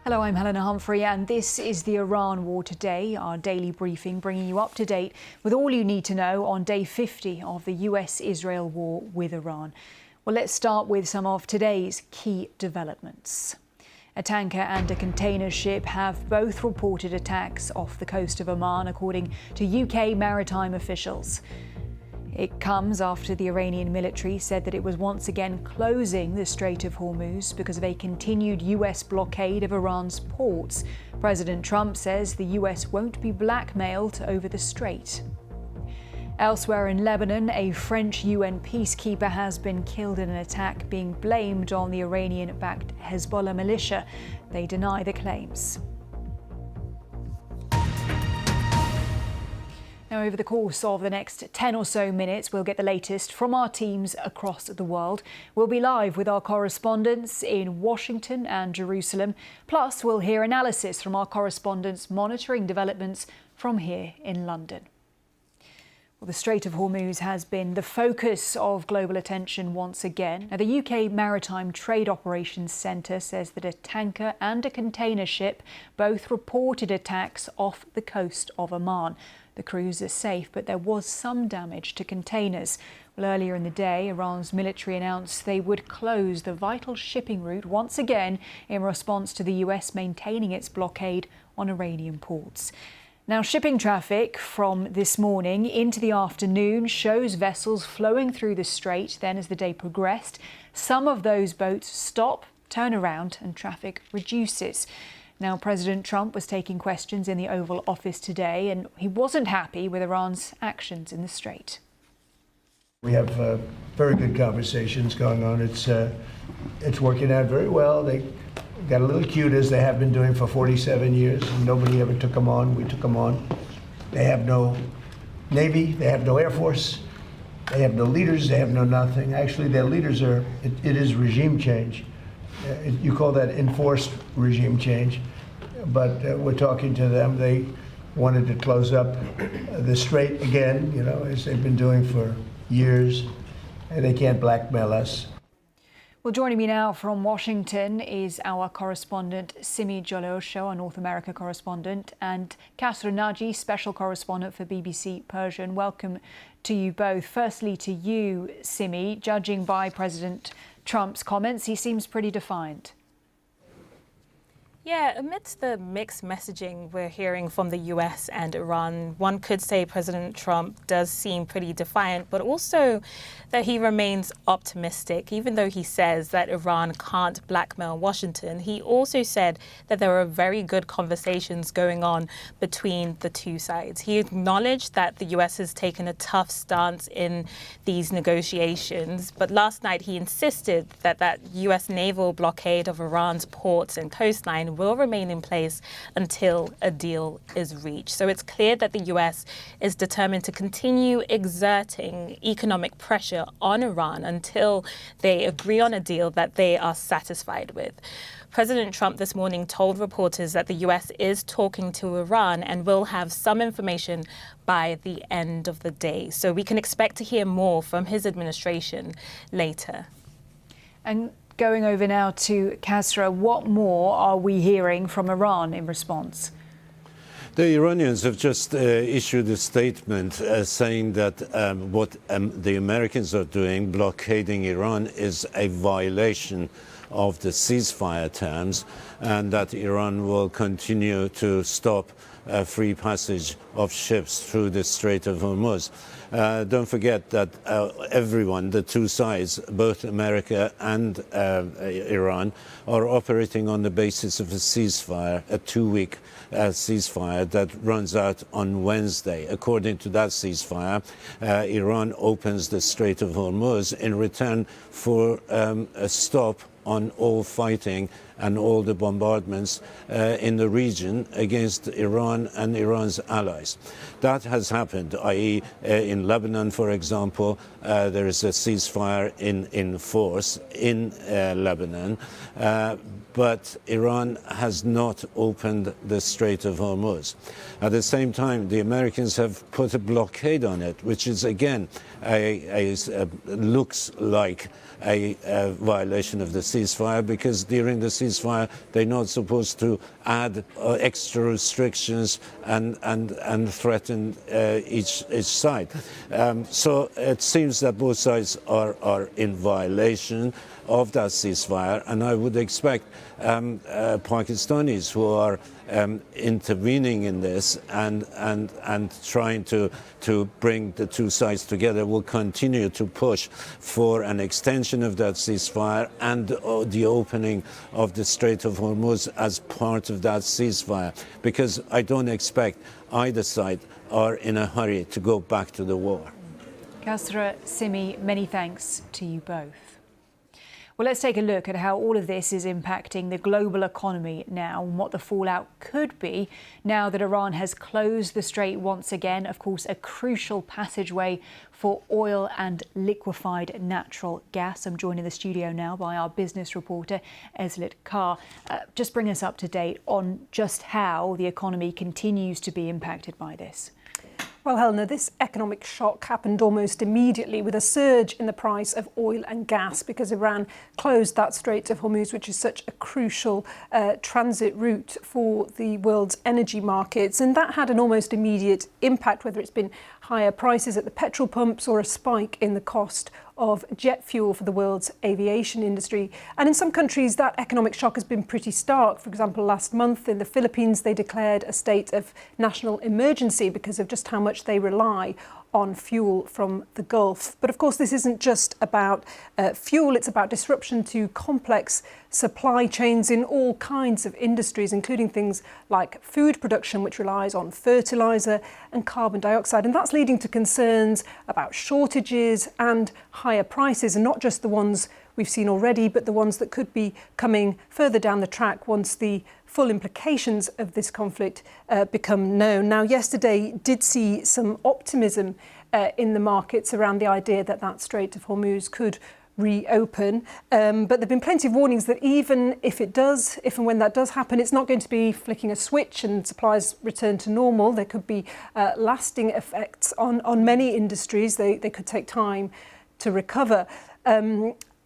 Hello, I'm Helena Humphrey, and this is the Iran War Today, our daily briefing, bringing you up to date with all you need to know on day 50 of the US-Israel war with Iran. Well, let's start with some of today's key developments. A tanker and a container ship have both reported attacks off the coast of Oman, according to UK maritime officials. It comes after the Iranian military said that it was once again closing the Strait of Hormuz because of a continued US blockade of Iran's ports. President Trump says the US won't be blackmailed over the strait. Elsewhere in Lebanon, a French UN peacekeeper has been killed in an attack being blamed on the Iranian-backed Hezbollah militia. They deny the claims. Now, over the course of the next 10 or so minutes, we'll get the latest from our teams across the world. We'll be live with our correspondents in Washington and Jerusalem. Plus, we'll hear analysis from our correspondents monitoring developments from here in London. Well, the Strait of Hormuz has been the focus of global attention once again. Now, the UK Maritime Trade Operations Centre says that a tanker and a container ship both reported attacks off the coast of Oman. The crews are safe, but there was some damage to containers. Well, earlier in the day, Iran's military announced they would close the vital shipping route once again in response to the US maintaining its blockade on Iranian ports. Now, shipping traffic from this morning into the afternoon shows vessels flowing through the strait. Then, as the day progressed, some of those boats stop, turn around, and traffic reduces. Now, President Trump was taking questions in the Oval Office today, and he wasn't happy with Iran's actions in the strait. We have very good conversations going on. It's working out very well. They got a little cute, as they have been doing for 47 years. And nobody ever took them on. We took them on. They have no Navy. They have no Air Force. They have no leaders. They have no nothing. Actually, their leaders are, it is regime change. You call that enforced regime change. But we're talking to them. They wanted to close up the strait again, you know, as they've been doing for years. And they can't blackmail us. Well, joining me now from Washington is our correspondent, Simi Jolosho, our North America correspondent, and Kasra Naji, special correspondent for BBC Persian. Welcome to you both. Firstly, to you, Simi, judging by President Trump's comments, he seems pretty defiant. Yeah, amidst the mixed messaging we're hearing from the US and Iran, one could say President Trump does seem pretty defiant, but also that he remains optimistic. Even though he says that Iran can't blackmail Washington, he also said that there are very good conversations going on between the two sides. He acknowledged that the US has taken a tough stance in these negotiations, but last night he insisted that that US naval blockade of Iran's ports and coastline will remain in place until a deal is reached. So it's clear that the US is determined to continue exerting economic pressure on Iran until they agree on a deal that they are satisfied with. President Trump this morning told reporters that the US is talking to Iran and will have some information by the end of the day. So we can expect to hear more from his administration later. And going over now to Kasra, what more are we hearing from Iran in response? The Iranians have just issued a statement saying that what the Americans are doing, blockading Iran, is a violation of the ceasefire terms, and that Iran will continue to stop free passage of ships through the Strait of Hormuz. Don't forget that everyone, the two sides, both America and Iran, are operating on the basis of a ceasefire, a two-week ceasefire that runs out on Wednesday. According to that ceasefire, Iran opens the Strait of Hormuz in return for a stop on all fighting and all the bombardments in the region against Iran and Iran's allies. That has happened, i.e. in Lebanon, for example, there is a ceasefire in force in Lebanon, but Iran has not opened the Strait of Hormuz. At the same time, the Americans have put a blockade on it, which is, again, looks like a violation of the ceasefire, because during the ceasefire they're not supposed to add extra restrictions and threaten each side. So it seems that both sides are in violation of that ceasefire, and I would expect Pakistanis who are intervening in this and trying to bring the two sides together will continue to push for an extension of that ceasefire and the opening of the Strait of Hormuz as part of that ceasefire, because I don't expect either side are in a hurry to go back to the war. Kasra, Simi, many thanks to you both. Well, let's take a look at how all of this is impacting the global economy now and what the fallout could be now that Iran has closed the strait once again. Of course, a crucial passageway for oil and liquefied natural gas. I'm joined in the studio now by our business reporter, Eslit Carr. Just bring us up to date on just how the economy continues to be impacted by this. Well, Helena, this economic shock happened almost immediately with a surge in the price of oil and gas because Iran closed that Strait of Hormuz, which is such a crucial transit route for the world's energy markets. And that had an almost immediate impact, whether it's been higher prices at the petrol pumps or a spike in the cost of jet fuel for the world's aviation industry. And in some countries, that economic shock has been pretty stark. For example, last month in the Philippines, they declared a state of national emergency because of just how much they rely on fuel from the Gulf. But of course, this isn't just about fuel, it's about disruption to complex supply chains in all kinds of industries, including things like food production, which relies on fertilizer and carbon dioxide. And that's leading to concerns about shortages and higher prices, and not just the ones we've seen already, but the ones that could be coming further down the track once the full implications of this conflict become known. Now, yesterday did see some optimism in the markets around the idea that that Strait of Hormuz could reopen. But there have been plenty of warnings that even if and when that does happen, it's not going to be flicking a switch and supplies return to normal. There could be lasting effects on many industries. They could take time to recover.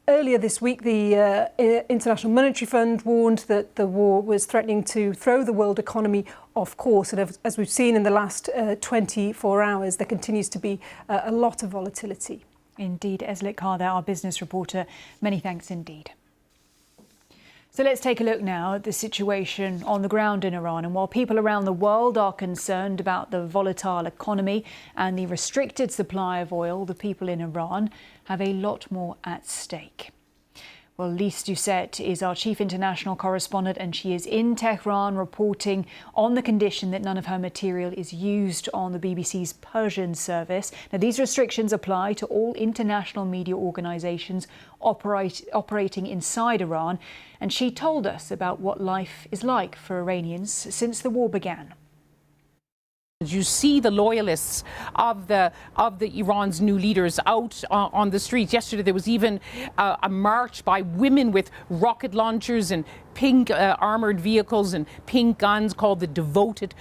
Earlier this week, the International Monetary Fund warned that the war was threatening to throw the world economy off course. And as we've seen in the last 24 hours, there continues to be a lot of volatility. Indeed, Eslit Carr, our business reporter. Many thanks indeed. So let's take a look now at the situation on the ground in Iran. And while people around the world are concerned about the volatile economy and the restricted supply of oil, the people in Iran have a lot more at stake. Well, Lise Doucette is our chief international correspondent, and she is in Tehran reporting on the condition that none of her material is used on the BBC's Persian service. Now, these restrictions apply to all international media organisations operating inside Iran, and she told us about what life is like for Iranians since the war began. You see the loyalists of Iran's new leaders out on the streets. Yesterday there was even a march by women with rocket launchers and pink armoured vehicles and pink guns called the Devoted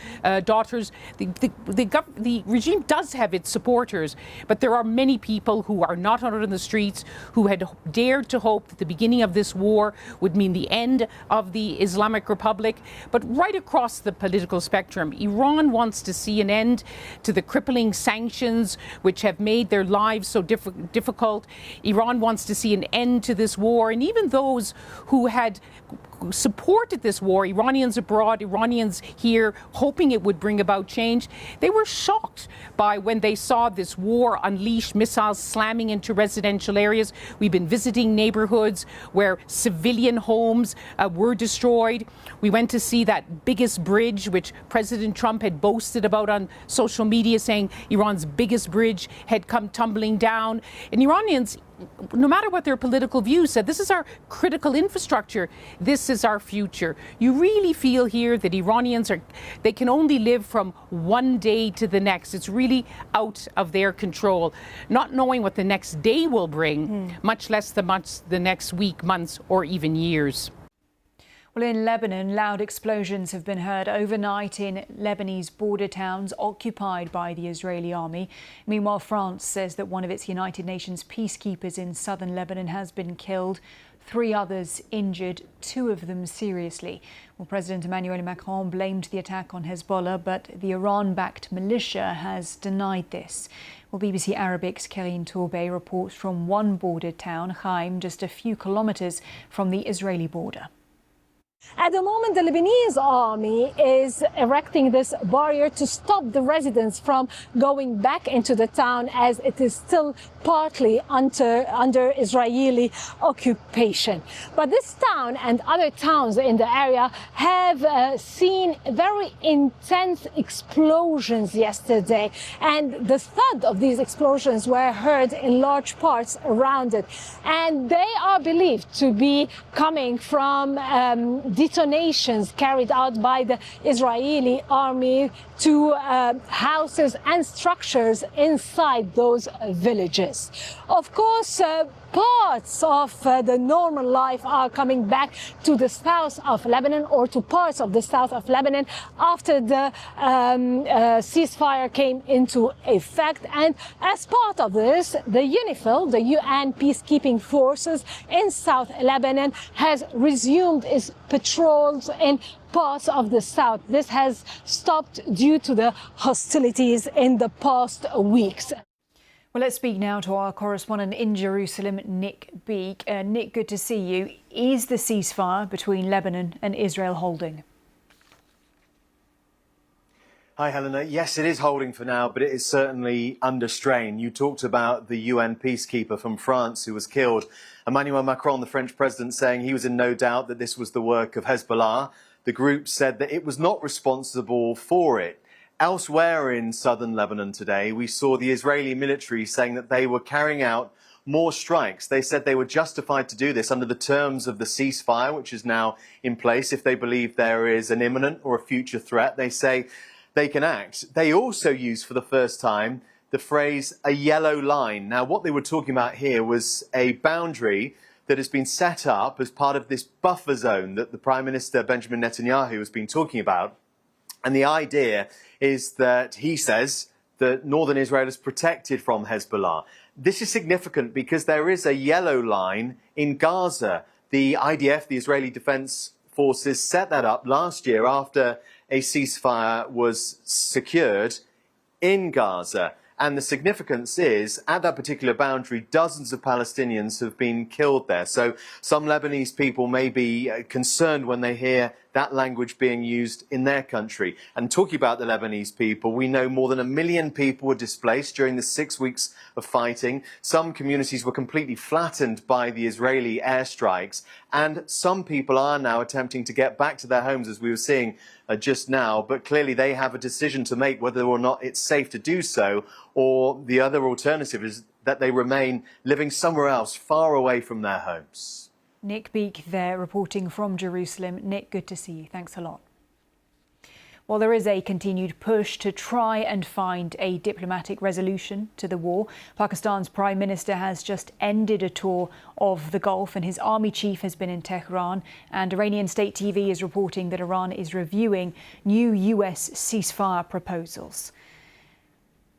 Daughters. The regime does have its supporters, but there are many people who are not out on the streets, who had dared to hope that the beginning of this war would mean the end of the Islamic Republic. But right across the political spectrum, Iran wants to see an end to the crippling sanctions which have made their lives so difficult. Iran wants to see an end to this war, and even those who had supported this war, Iranians abroad, Iranians here, hoping it would bring about change, they were shocked by when they saw this war unleash missiles slamming into residential areas. We've been visiting neighborhoods where civilian homes were destroyed. We went to see that biggest bridge, which President Trump had boasted about on social media, saying Iran's biggest bridge had come tumbling down. And Iranians, no matter what their political views, said this is our critical infrastructure. This is our future. You really feel here that Iranians they can only live from one day to the next. It's really out of their control. Not knowing what the next day will bring, much less the next week, months, or even years. Well, in Lebanon, loud explosions have been heard overnight in Lebanese border towns occupied by the Israeli army. Meanwhile, France says that one of its United Nations peacekeepers in southern Lebanon has been killed. 3 others injured, 2 of them seriously. Well, President Emmanuel Macron blamed the attack on Hezbollah, but the Iran-backed militia has denied this. Well, BBC Arabic's Karine Tourbey reports from one border town, Haim, just a few kilometres from the Israeli border. At the moment, the Lebanese army is erecting this barrier to stop the residents from going back into the town, as it is still partly under Israeli occupation. But this town and other towns in the area have seen very intense explosions yesterday, and the thud of these explosions were heard in large parts around it. And they are believed to be coming from detonations carried out by the Israeli army to houses and structures inside those villages. Of course, parts of the normal life are coming back to the south of Lebanon, or to parts of the south of Lebanon, after the ceasefire came into effect. And as part of this, the UNIFIL, the UN peacekeeping forces in South Lebanon, has resumed its patrols in parts of the south. This has stopped due to the hostilities in the past weeks. Well, let's speak now to our correspondent in Jerusalem, Nick Beek. Nick, good to see you. Is the ceasefire between Lebanon and Israel holding? Hi, Helena. Yes, it is holding for now, but it is certainly under strain. You talked about the UN peacekeeper from France who was killed. Emmanuel Macron, the French president, saying he was in no doubt that this was the work of Hezbollah. The group said that it was not responsible for it. Elsewhere in southern Lebanon today, we saw the Israeli military saying that they were carrying out more strikes. They said they were justified to do this under the terms of the ceasefire, which is now in place. If they believe there is an imminent or a future threat, they say they can act. They also used for the first time the phrase "a yellow line." Now, what they were talking about here was a boundary that has been set up as part of this buffer zone that the Prime Minister Benjamin Netanyahu has been talking about. And the idea is that he says that northern Israel is protected from Hezbollah. This is significant because there is a yellow line in Gaza. The IDF, the Israeli Defense Forces, set that up last year after a ceasefire was secured in Gaza. And the significance is, at that particular boundary, dozens of Palestinians have been killed there. So some Lebanese people may be concerned when they hear that language being used in their country. And talking about the Lebanese people, we know more than 1 million people were displaced during the 6 weeks of fighting. Some communities were completely flattened by the Israeli airstrikes. And some people are now attempting to get back to their homes, as we were seeing just now. But clearly they have a decision to make whether or not it's safe to do so, or the other alternative is that they remain living somewhere else, far away from their homes. Nick Beek there, reporting from Jerusalem. Nick, good to see you. Thanks a lot. Well, there is a continued push to try and find a diplomatic resolution to the war. Pakistan's Prime Minister has just ended a tour of the Gulf, and his army chief has been in Tehran. And Iranian state TV is reporting that Iran is reviewing new US ceasefire proposals.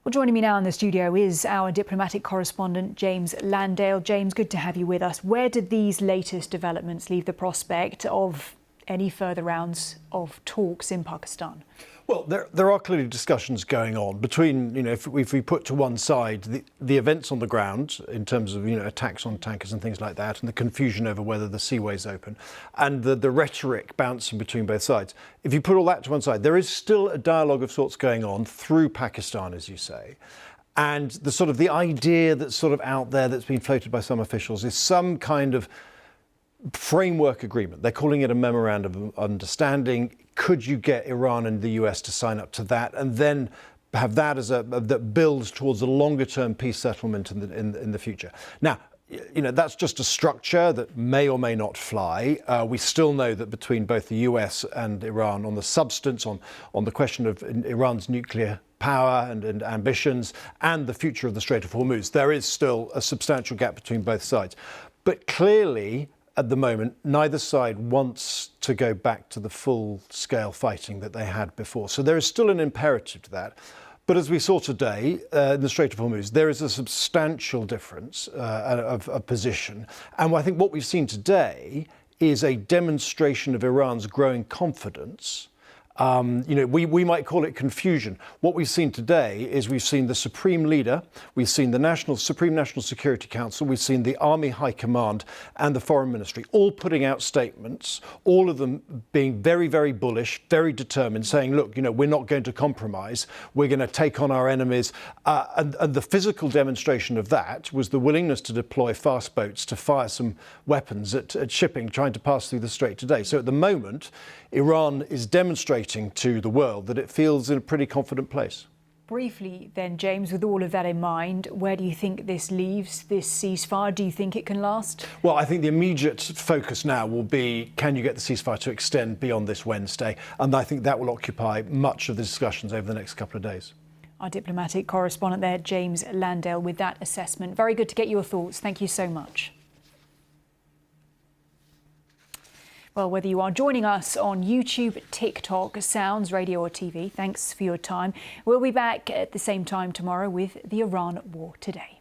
Well, joining me now in the studio is our diplomatic correspondent, James Landale. James, good to have you with us. Where did these latest developments leave the prospect of any further rounds of talks in Pakistan? Well, there are clearly discussions going on between, if we put to one side the events on the ground in terms of, attacks on tankers and things like that, and the confusion over whether the seaway's open, and the rhetoric bouncing between both sides. If you put all that to one side, there is still a dialogue of sorts going on through Pakistan, as you say. And the idea that's out there that's been floated by some officials is some kind of framework agreement. They're calling it a memorandum of understanding. Could you get Iran and the US to sign up to that, and then have that as that builds towards a longer term peace settlement in the future? Now, that's just a structure that may or may not fly. We still know that between both the US and Iran, on the substance, on the question of Iran's nuclear power and ambitions, and the future of the Strait of Hormuz, there is still a substantial gap between both sides. But clearly, at the moment, neither side wants to go back to the full-scale fighting that they had before. So there is still an imperative to that. But as we saw today in the Strait of Hormuz, there is a substantial difference of position. And I think what we've seen today is a demonstration of Iran's growing confidence. We might call it confusion. What we've seen today is we've seen the Supreme Leader, we've seen the Supreme National Security Council, we've seen the Army High Command and the Foreign Ministry all putting out statements, all of them being very, very bullish, very determined, saying, look, we're not going to compromise, we're going to take on our enemies. And the physical demonstration of that was the willingness to deploy fast boats to fire some weapons at shipping trying to pass through the Strait today. So at the moment, Iran is demonstrating to the world that it feels in a pretty confident place. Briefly then, James, with all of that in mind, where do you think this leaves this ceasefire? Do you think it can last? Well, I think the immediate focus now will be, can you get the ceasefire to extend beyond this Wednesday? And I think that will occupy much of the discussions over the next couple of days. Our diplomatic correspondent there, James Landale, with that assessment. Very good to get your thoughts. Thank you so much. Well, whether you are joining us on YouTube, TikTok, Sounds, Radio or TV, thanks for your time. We'll be back at the same time tomorrow with the Iran War Today.